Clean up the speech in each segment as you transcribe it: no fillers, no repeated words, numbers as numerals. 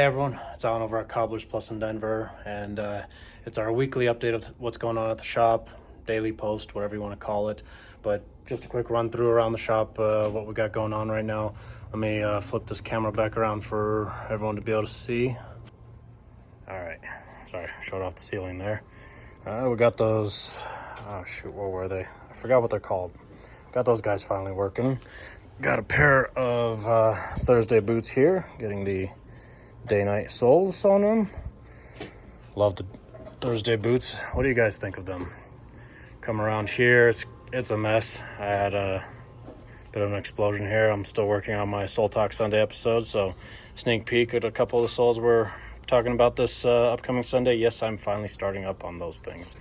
everyone, it's Alan over at Cobblers Plus in Denver, and it's our weekly update of what's going on at the shop, daily post, whatever you want to call it. But just a quick run through around the shop, what we got going on right now. Let me flip this camera back around for everyone to be able to see. All right, sorry, showed off the ceiling there. We got those, oh shoot, what were they? I forgot what they're called. Got those guys finally working. Got a pair of Thursday boots here, getting the day-night soles on them. Love the Thursday boots. What do you guys think of them? Come around here, it's a mess. I had a bit of an explosion here. I'm still working on my Soul Talk Sunday episode, so sneak peek at a couple of the soles we're talking about this upcoming Sunday. Yes, I'm finally starting up on those things.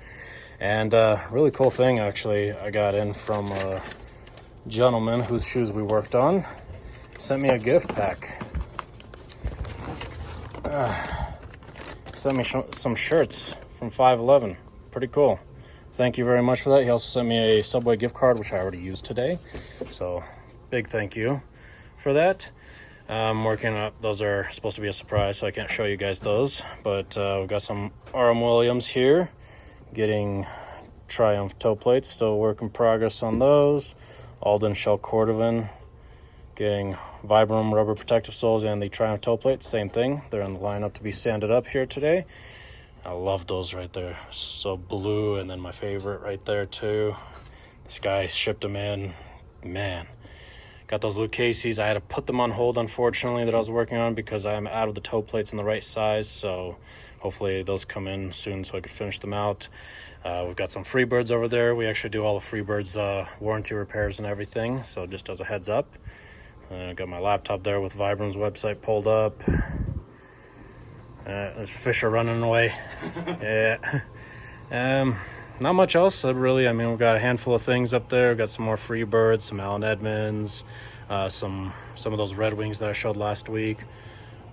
And really cool thing, actually, I got in from a gentleman whose shoes we worked on. Sent me a gift pack. Sent me some shirts from 511. Pretty cool. Thank you very much for that. He also sent me a Subway gift card, which I already used today. So big thank you for that. I'm working up, those are supposed to be a surprise, so I can't show you guys those. But we've got some R.M.W here. Getting Triumph toe plates, still work in progress on those. Alden Shell Cordovan, getting Vibram rubber protective soles and the Triumph toe plates, same thing. They're in the lineup to be sanded up here today. I love those right there, so blue, and then my favorite right there too. This guy shipped them in, man. Got those Lucchese's. I had to put them on hold, unfortunately, that I was working on because I'm out of the toe plates in the right size, so hopefully those come in soon so I can finish them out. We've got some Freebirds over there. We actually do all the Freebirds warranty repairs and everything, so just as a heads up. I got my laptop there with Vibram's website pulled up. There's Fisher running away. Yeah. Not much else, really. I mean, we've got a handful of things up there. We've got some more Freebirds, some Allen Edmonds, some of those Red Wings that I showed last week.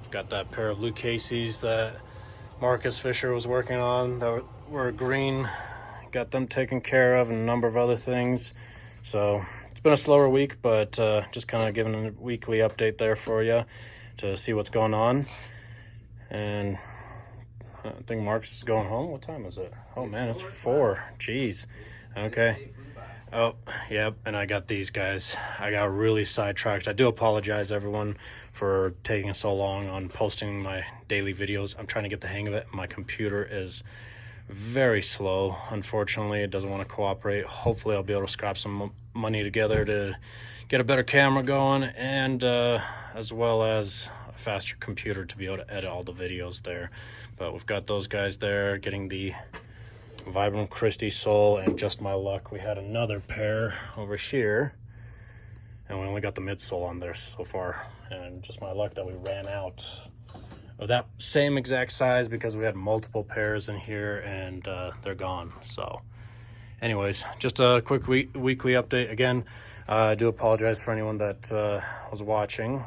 We've got that pair of Lucchese's that Marcus Fisher was working on that were green. Got them taken care of and a number of other things. So it's been a slower week, but just kind of giving a weekly update there for you to see what's going on. And I think Marcus is going home. What time is it? Oh man, it's 4. Jeez. Okay. Oh, yep. And I got these guys. I got really sidetracked. I do apologize, everyone, for taking so long on posting my daily videos. I'm trying to get the hang of it. My computer is very slow. Unfortunately, it doesn't want to cooperate. Hopefully, I'll be able to scrap some money together to get a better camera going, and as well as a faster computer to be able to edit all the videos there. But we've got those guys there getting the Vibram Christie sole, and just my luck, we had another pair over here, and we only got the midsole on there so far. And just my luck that we ran out of that same exact size because we had multiple pairs in here, and they're gone. So anyways, just a quick weekly update. Again, I do apologize for anyone that was watching.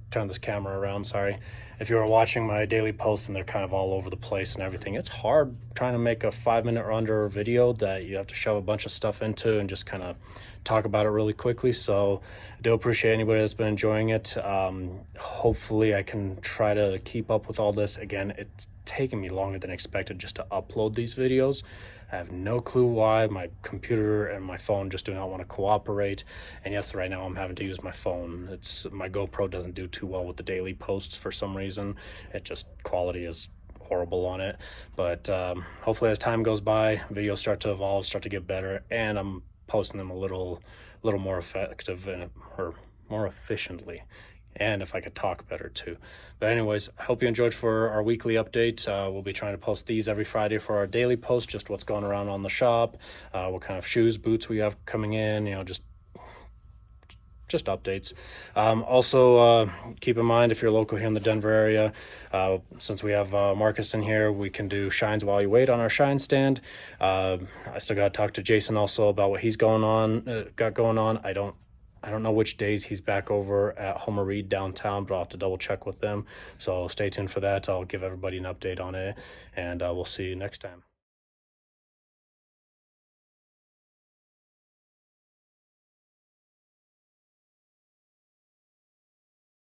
Turn this camera around, sorry. If you were watching my daily posts and they're kind of all over the place and everything, it's hard trying to make a 5-minute or under video that you have to shove a bunch of stuff into and just kind of talk about it really quickly. So I do appreciate anybody that's been enjoying it. Hopefully I can try to keep up with all this. Again, it's taken me longer than expected just to upload these videos. I have no clue why. My computer and my phone just do not want to cooperate. And yes, right now I'm having to use my phone. My GoPro doesn't do too well with the daily posts for some reason. Quality is horrible on it. But hopefully as time goes by, videos start to evolve, start to get better, and I'm posting them a little more effective or more efficiently. And if I could talk better too. But anyways, I hope you enjoyed for our weekly update. We'll be trying to post these every Friday for our daily post, just what's going around on the shop, what kind of shoes, boots we have coming in, just updates. Also, keep in mind, if you're local here in the Denver area, since we have Marcus in here, we can do shines while you wait on our shine stand. I still got to talk to Jason also about what he's got going on. I don't know which days he's back over at Homer Reed downtown, but I'll have to double check with them. So stay tuned for that. I'll give everybody an update on it, and we'll see you next time.